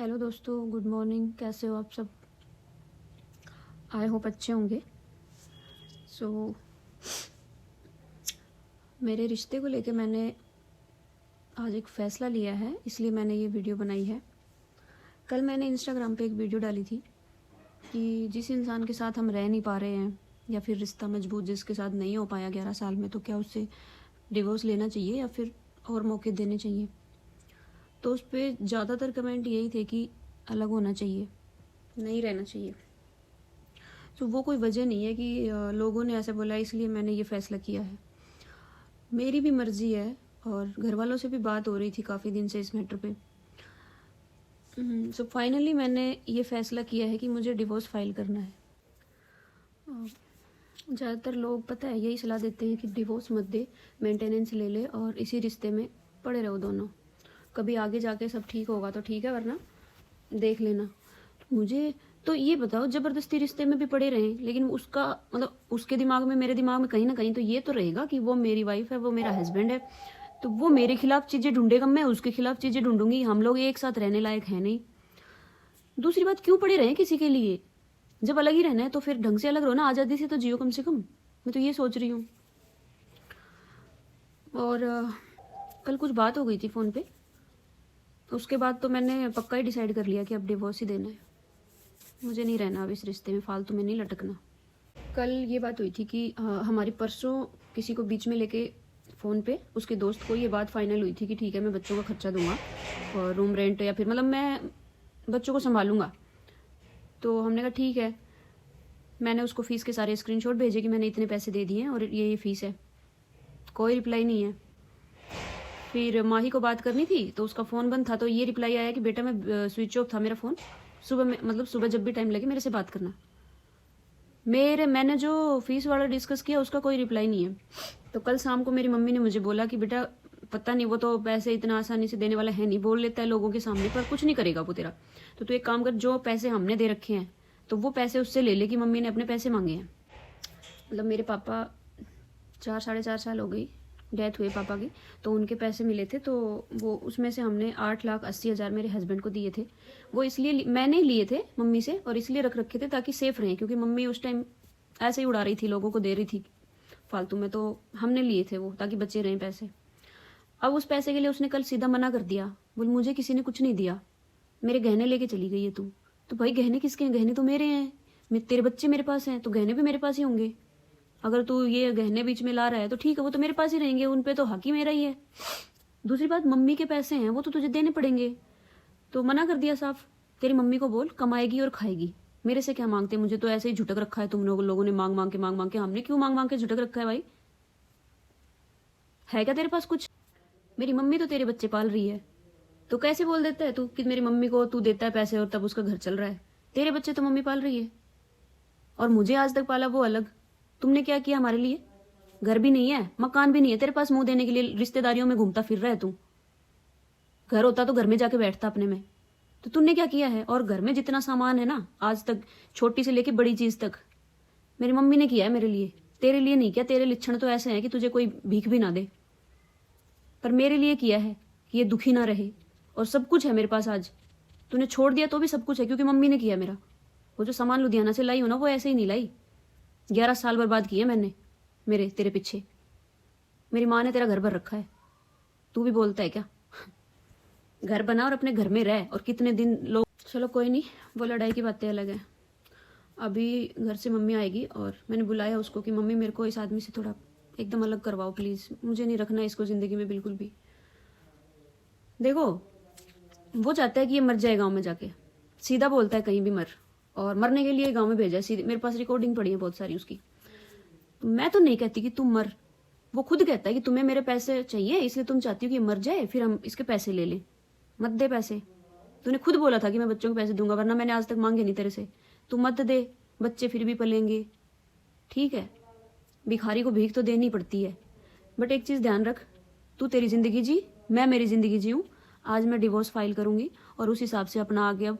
Hello दोस्तों, good morning. कैसे हो आप सब? आई होप अच्छे होंगे। मेरे रिश्ते को लेके मैंने आज एक फ़ैसला लिया है, इसलिए मैंने ये वीडियो बनाई है। कल मैंने इंस्टाग्राम पे एक वीडियो डाली थी कि जिस इंसान के साथ हम रह नहीं पा रहे हैं या फिर रिश्ता मजबूत जिसके साथ नहीं हो पाया 11 साल में, तो क्या उससे डिवोर्स लेना चाहिए या फिर और मौके देने चाहिए। तो उस पर ज़्यादातर कमेंट यही थे कि अलग होना चाहिए, नहीं रहना चाहिए। तो वो कोई वजह नहीं है कि लोगों ने ऐसा बोला इसलिए मैंने ये फ़ैसला किया है। मेरी भी मर्ज़ी है और घर वालों से भी बात हो रही थी काफ़ी दिन से इस मैटर पे। सो फाइनली मैंने ये फ़ैसला किया है कि मुझे डिवोर्स फाइल करना है। ज़्यादातर लोग पता है यही सलाह देते हैं कि डिवोर्स मत दे, मेंटेनेंस ले ले और इसी रिश्ते में पड़े रहो दोनों। कभी आगे जाके सब ठीक होगा तो ठीक है, वरना देख लेना। मुझे तो ये बताओ, ज़बरदस्ती रिश्ते में भी पड़े रहें, लेकिन उसका मतलब उसके दिमाग में मेरे दिमाग में कहीं ना कहीं तो ये तो रहेगा कि वो मेरी वाइफ है, वो मेरा हस्बैंड है, तो वो मेरे खिलाफ चीज़ें ढूंढेगा, मैं उसके खिलाफ चीज़ें ढूंढूंगी, हम लोग एक साथ रहने लायक है नहीं। दूसरी बात, क्यों पड़े रहें किसी के लिए? जब अलग ही रहना है तो फिर ढंग से अलग रहो ना, आज़ादी से तो जियो कम से कम। मैं तो ये सोच रही हूँ। और कल कुछ बात हो गई थी फ़ोन पे, उसके बाद तो मैंने पक्का ही डिसाइड कर लिया कि अब डिवोर्स ही देना है। मुझे नहीं रहना अब इस रिश्ते में, फालतू में नहीं लटकना। कल ये बात हुई थी कि हमारी परसों किसी को बीच में लेके फ़ोन पे उसके दोस्त को ये बात फाइनल हुई थी कि ठीक है मैं बच्चों का खर्चा दूंगा और रूम रेंट या फिर मतलब मैं बच्चों को संभालूंगा। तो हमने कहा ठीक है। मैंने उसको फ़ीस के सारे स्क्रीनशॉट भेजे कि मैंने इतने पैसे दे दिए हैं और ये फ़ीस है। कोई रिप्लाई नहीं है। फिर माही को बात करनी थी तो उसका फ़ोन बंद था, तो ये रिप्लाई आया कि बेटा मैं स्विच ऑफ था मेरा फ़ोन, सुबह में मतलब सुबह जब भी टाइम लगे मेरे से बात करना। मैंने जो फीस वाला डिस्कस किया उसका कोई रिप्लाई नहीं है। तो कल शाम को मेरी मम्मी ने मुझे बोला कि बेटा पता नहीं, वो तो पैसे इतना आसानी से देने वाला है नहीं, बोल लेता है लोगों के सामने पर कुछ नहीं करेगा वो तेरा। तो तू एक काम कर, जो पैसे हमने दे रखे हैं तो वो पैसे उससे ले ले, कि मम्मी ने अपने पैसे मांगे हैं। मतलब मेरे पापा 4 साढ़े 4 साल हो गई डेथ हुए पापा की, तो उनके पैसे मिले थे, तो वो उसमें से हमने 8,80,000 मेरे हस्बैंड को दिए थे। वो इसलिए मैंने लिए थे मम्मी से और इसलिए रख रखे थे ताकि सेफ रहें, क्योंकि मम्मी उस टाइम ऐसे ही उड़ा रही थी, लोगों को दे रही थी फालतू में, तो हमने लिए थे वो ताकि बचे रहें पैसे। अब उस पैसे के लिए उसने कल सीधा मना कर दिया, बोल मुझे किसी ने कुछ नहीं दिया, मेरे गहने लेके चली गई है तू। तो भाई गहने किसके हैं? गहने तो मेरे हैं, तेरे बच्चे मेरे पास हैं, तो गहने भी मेरे पास ही होंगे। अगर तू ये गहने बीच में ला रहा है तो ठीक है, वो तो मेरे पास ही रहेंगे, उन पे तो हक ही मेरा ही है। दूसरी बात, मम्मी के पैसे हैं वो तो तुझे देने पड़ेंगे। तो मना कर दिया साफ। तेरी मम्मी को बोल कमाएगी और खाएगी, मेरे से क्या मांगते? मुझे तो ऐसे ही झुटक रखा है तुम लोगों ने, मांग मांग के। हमने क्यों मांग मांग के झुटक रखा है भाई? है क्या तेरे पास कुछ? मेरी मम्मी तो तेरे बच्चे पाल रही है, तो कैसे बोल देता है तू कि मेरी मम्मी को तू देता है पैसे और तब उसका घर चल रहा है? तेरे बच्चे तो मम्मी पाल रही है और मुझे आज तक पाला वो अलग। तुमने क्या किया हमारे लिए? घर भी नहीं है, मकान भी नहीं है तेरे पास मुंह देने के लिए, रिश्तेदारियों में घूमता फिर रहा है तू। घर होता तो घर में जाके बैठता अपने में। तो तुमने क्या किया है? और घर में जितना सामान है ना आज तक, छोटी से लेके बड़ी चीज तक, मेरी मम्मी ने किया है मेरे लिए, तेरे लिए नहीं किया। तेरे लक्षण तो ऐसे हैं कि तुझे कोई भीख भी ना दे, पर मेरे लिए किया है कि ये दुखी ना रहे। और सब कुछ है मेरे पास आज, तूने छोड़ दिया तो भी सब कुछ है क्योंकि मम्मी ने किया मेरा। वो जो सामान लुधियाना से लाई हो ना, वो ऐसे ही नहीं लाई। 11 साल बर्बाद किए मैंने मेरे तेरे पीछे। मेरी माँ ने तेरा घर भर रखा है, तू भी बोलता है क्या? घर बना और अपने घर में रह, और कितने दिन लोग। चलो कोई नहीं, वो लड़ाई की बातें अलग है। अभी घर से मम्मी आएगी और मैंने बुलाया उसको कि मम्मी मेरे को इस आदमी से थोड़ा एकदम अलग करवाओ प्लीज़, मुझे नहीं रखना इसको ज़िंदगी में बिल्कुल भी। देखो, वो चाहता है कि ये मर जाए गाँव में जाके, सीधा बोलता है कहीं भी मर, और मरने के लिए गाँव में भेजा है सीधे। मेरे पास रिकॉर्डिंग पड़ी है बहुत सारी उसकी। मैं तो नहीं कहती कि तुम मर, वो खुद कहता है कि तुम्हें मेरे पैसे चाहिए इसलिए तुम चाहती हो कि मर जाए, फिर हम इसके पैसे ले लें। मत दे पैसे, तूने खुद बोला था कि मैं बच्चों को पैसे दूंगा, वरना मैंने आज तक मांगे नहीं तेरे से। तू मत दे, बच्चे फिर भी पलेंगे, ठीक है? भिखारी को भीख तो देनी पड़ती है, बट एक चीज़ ध्यान रख, तू तेरी ज़िंदगी जी, मैं मेरी ज़िंदगी जीऊँ। आज मैं डिवोर्स फाइल करूंगी और उस हिसाब से अपना आगे अब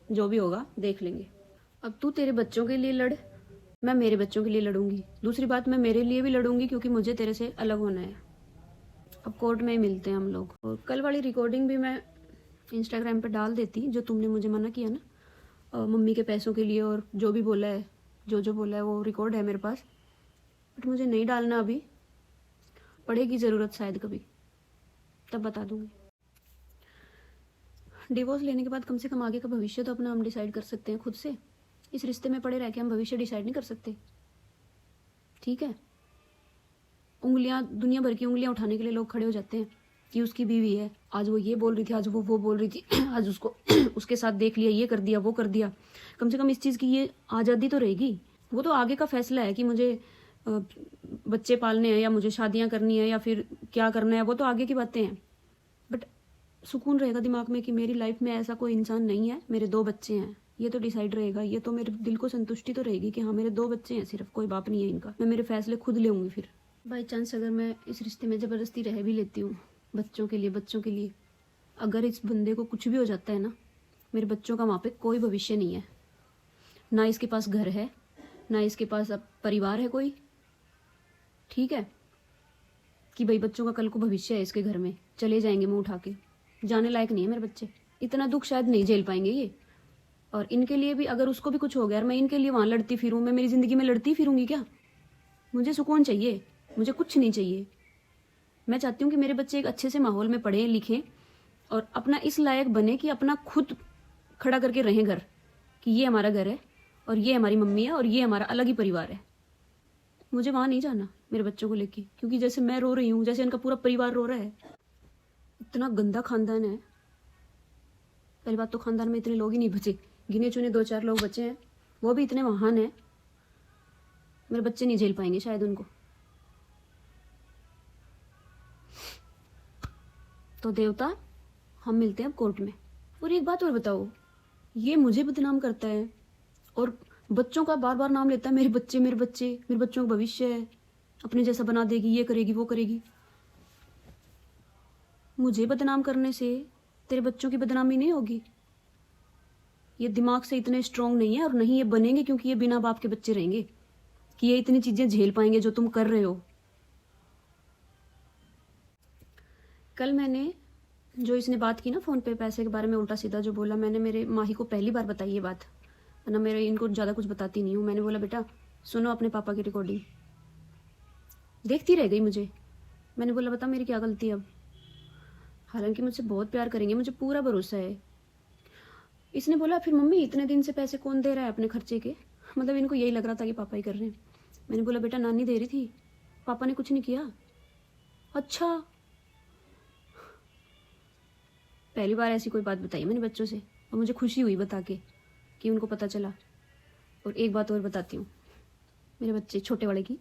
जो भी होगा देख लेंगे। अब तू तेरे बच्चों के लिए लड़, मैं मेरे बच्चों के लिए लड़ूंगी। दूसरी बात, मैं मेरे लिए भी लड़ूंगी क्योंकि मुझे तेरे से अलग होना है। अब कोर्ट में ही मिलते हैं हम लोग। और कल वाली रिकॉर्डिंग भी मैं इंस्टाग्राम पे डाल देती जो तुमने मुझे मना किया ना, मम्मी के पैसों के लिए, और जो भी बोला है, जो बोला है वो रिकॉर्ड है मेरे पास, बट मुझे नहीं डालना अभी, पड़ेगी ज़रूरत शायद कभी, तब बता दूंगी। डिवोर्स लेने के बाद कम से कम आगे का भविष्य तो अपना हम डिसाइड कर सकते हैं खुद से। इस रिश्ते में पड़े रह के हम भविष्य डिसाइड नहीं कर सकते, ठीक है। उंगलियां, दुनिया भर की उंगलियां उठाने के लिए लोग खड़े हो जाते हैं कि उसकी बीवी है, आज वो ये बोल रही थी, आज वो बोल रही थी, आज उसको उसके साथ देख लिया, ये कर दिया, वो कर दिया। कम से कम इस चीज़ की ये आज़ादी तो रहेगी। वो तो आगे का फैसला है कि मुझे बच्चे पालने हैं या मुझे शादियां करनी है या फिर क्या करना है, वो तो आगे की बातें हैं। बट सुकून रहेगा दिमाग में कि मेरी लाइफ में ऐसा कोई इंसान नहीं है, मेरे 2 बच्चे हैं, ये तो डिसाइड रहेगा। ये तो मेरे दिल को संतुष्टि तो रहेगी कि हाँ मेरे 2 बच्चे हैं, सिर्फ कोई बाप नहीं है इनका, मैं मेरे फैसले खुद लेंगी। फिर बाई चांस अगर मैं इस रिश्ते में ज़बरदस्ती रह भी लेती हूँ बच्चों के लिए, अगर इस बंदे को कुछ भी हो जाता है ना, मेरे बच्चों का वहाँ पे कोई भविष्य नहीं है। ना इसके पास घर है, ना इसके पास अब परिवार है कोई, ठीक है, कि भाई बच्चों का कल को भविष्य है इसके घर में, चले जाएंगे मुंह उठा के, जाने लायक नहीं है मेरे बच्चे। इतना दुख शायद नहीं झेल पाएंगे ये। और इनके लिए भी अगर उसको भी कुछ हो गया और मैं इनके लिए वहाँ लड़ती फिरूँ, मैं मेरी ज़िंदगी में लड़ती फिरूँगी क्या? मुझे सुकून चाहिए, मुझे कुछ नहीं चाहिए। मैं चाहती हूँ कि मेरे बच्चे एक अच्छे से माहौल में पढ़ें लिखें और अपना इस लायक बने कि अपना खुद खड़ा करके रहें घर, कि ये हमारा घर है और ये हमारी मम्मी है और ये हमारा अलग ही परिवार है। मुझे वहाँ नहीं जाना मेरे बच्चों को लेके, क्योंकि जैसे मैं रो रही हूँ, जैसे इनका पूरा परिवार रो रहा है। इतना गंदा खानदान है। पहली बात तो खानदान में इतने लोग ही नहीं बचे, गिने चुने 2-4 लोग बचे हैं, वो भी इतने महान हैं। मेरे बच्चे नहीं झेल पाएंगे शायद उनको। तो देवता, हम मिलते हैं अब कोर्ट में। और एक बात और बताओ, ये मुझे बदनाम करता है और बच्चों का बार बार नाम लेता है, मेरे बच्चे मेरे बच्चे, मेरे बच्चों का भविष्य है, अपने जैसा बना देगी, ये करेगी वो करेगी। मुझे बदनाम करने से तेरे बच्चों की बदनामी नहीं होगी। ये दिमाग से इतने स्ट्रांग नहीं है और नहीं ये बनेंगे, क्योंकि ये बिना बाप के बच्चे रहेंगे, कि ये इतनी चीजें झेल पाएंगे जो तुम कर रहे हो। कल मैंने जो इसने बात की ना फोन पे पैसे के बारे में, उल्टा सीधा जो बोला, मैंने मेरे माही को पहली बार बताई ये बात, वरना मेरे इनको ज़्यादा कुछ बताती नहीं हूँ। मैंने बोला बेटा सुनो अपने पापा की रिकॉर्डिंग। देखती रह गई मुझे। मैंने बोला बता मेरी क्या गलती है अब? हालांकि मुझसे बहुत प्यार करेंगे, मुझे पूरा भरोसा है। इसने बोला फिर मम्मी इतने दिन से पैसे कौन दे रहा है अपने खर्चे के? मतलब इनको यही लग रहा था कि पापा ही कर रहे हैं। मैंने बोला बेटा नानी दे रही थी, पापा ने कुछ नहीं किया। अच्छा, पहली बार ऐसी कोई बात बताई मैंने बच्चों से और मुझे खुशी हुई बता के कि उनको पता चला। और एक बात और बताती हूँ मेरे बच्चे छोटे वाले की।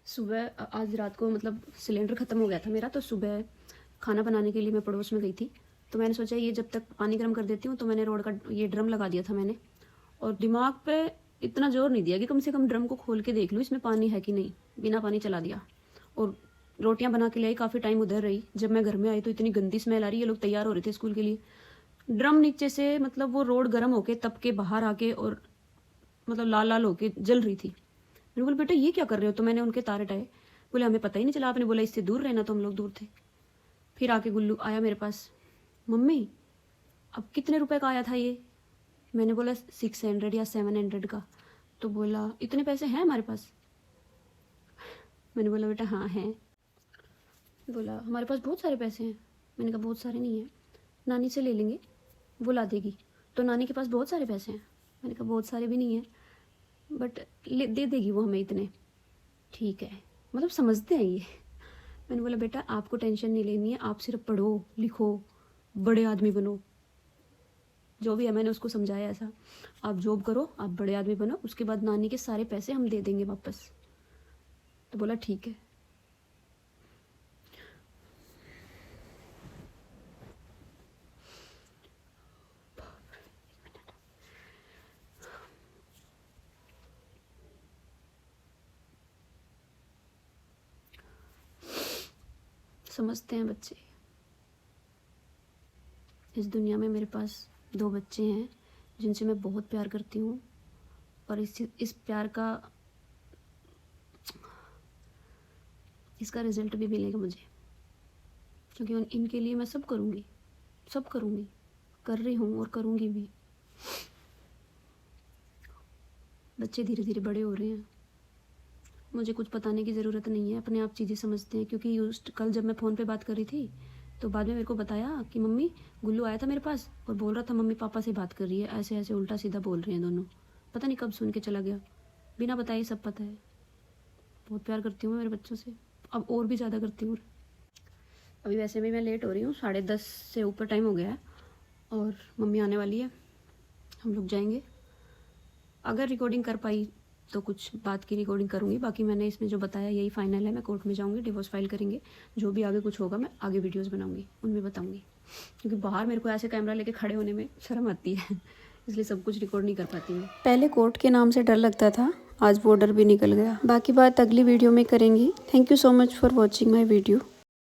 सुबह आज रात को मतलब सिलेंडर ख़त्म हो गया था मेरा, तो सुबह खाना बनाने के लिए मैं पड़ोस में गई थी, तो मैंने सोचा ये जब तक पानी गर्म कर देती हूँ, तो मैंने रोड का ये ड्रम लगा दिया था मैंने, और दिमाग पे इतना जोर नहीं दिया कि कम से कम ड्रम को खोल के देख लूँ इसमें पानी है कि नहीं, बिना पानी चला दिया। और रोटियां बना के लाई, काफ़ी टाइम उधर रही। जब मैं घर में आई तो इतनी गंदी स्मेल आ रही, ये लोग तैयार हो रहे थे स्कूल के लिए। ड्रम नीचे से मतलब वो रोड गर्म होके तप के बाहर आके और मतलब लाल लाल होके जल रही थी। मैंने बोला बेटा ये क्या कर रहे हो? तो मैंने उनके तार हटाए। बोले हमें पता ही नहीं चला, आपने बोला इससे दूर रहना, तो हम लोग दूर थे। फिर आके गुल्लू आया मेरे पास, मम्मी अब कितने रुपए का आया था ये? मैंने बोला 600 या 700 का। तो बोला इतने पैसे हैं हमारे पास? मैंने बोला बेटा हाँ हैं। बोला हमारे पास बहुत सारे पैसे हैं। मैंने कहा बहुत सारे नहीं है, नानी से ले लेंगे, वो ला देगी। तो नानी के पास बहुत सारे पैसे हैं। मैंने कहा बहुत सारे भी नहीं है, बट दे देगी वो हमें इतने। ठीक है, मतलब समझते हैं ये। मैंने बोला बेटा आपको टेंशन नहीं लेनी है, आप सिर्फ पढ़ो लिखो, बड़े आदमी बनो, जो भी है मैंने उसको समझाया ऐसा, आप जॉब करो, आप बड़े आदमी बनो, उसके बाद नानी के सारे पैसे हम दे देंगे वापस। तो बोला ठीक है। समझते हैं बच्चे। इस दुनिया में मेरे पास 2 बच्चे हैं जिनसे मैं बहुत प्यार करती हूँ, और इस प्यार का इसका रिजल्ट भी मिलेगा मुझे, क्योंकि इनके लिए मैं सब करूँगी, सब करूँगी, कर रही हूँ और करूँगी भी। बच्चे धीरे धीरे बड़े हो रहे हैं, मुझे कुछ बताने की ज़रूरत नहीं है, अपने आप चीज़ें समझते हैं। क्योंकि कल जब मैं फ़ोन पे बात कर रही थी तो बाद में मेरे को बताया कि मम्मी गुल्लू आया था मेरे पास और बोल रहा था मम्मी पापा से बात कर रही है, ऐसे ऐसे उल्टा सीधा बोल रहे हैं दोनों। पता नहीं कब सुन के चला गया, बिना बताए सब पता है। बहुत प्यार करती हूँ मैं मेरे बच्चों से, अब और भी ज़्यादा करती हूँ। अभी वैसे भी मैं लेट हो रही हूँ, 10:30 से ऊपर टाइम हो गया है और मम्मी आने वाली है, हम लोग जाएंगे। अगर रिकॉर्डिंग कर पाई तो कुछ बात की रिकॉर्डिंग करूँगी, बाकी मैंने इसमें जो बताया यही फाइनल है। मैं कोर्ट में जाऊँगी, डिवोर्स फाइल करेंगे, जो भी आगे कुछ होगा मैं आगे वीडियोस बनाऊँगी, उनमें बताऊँगी। क्योंकि बाहर मेरे को ऐसे कैमरा लेके खड़े होने में शर्म आती है इसलिए सब कुछ रिकॉर्ड नहीं कर पाती मैं। पहले कोर्ट के नाम से डर लगता था, आज वो डर भी निकल गया। बाकी बात अगली वीडियो में करेंगी। Thank you so much for watching my video.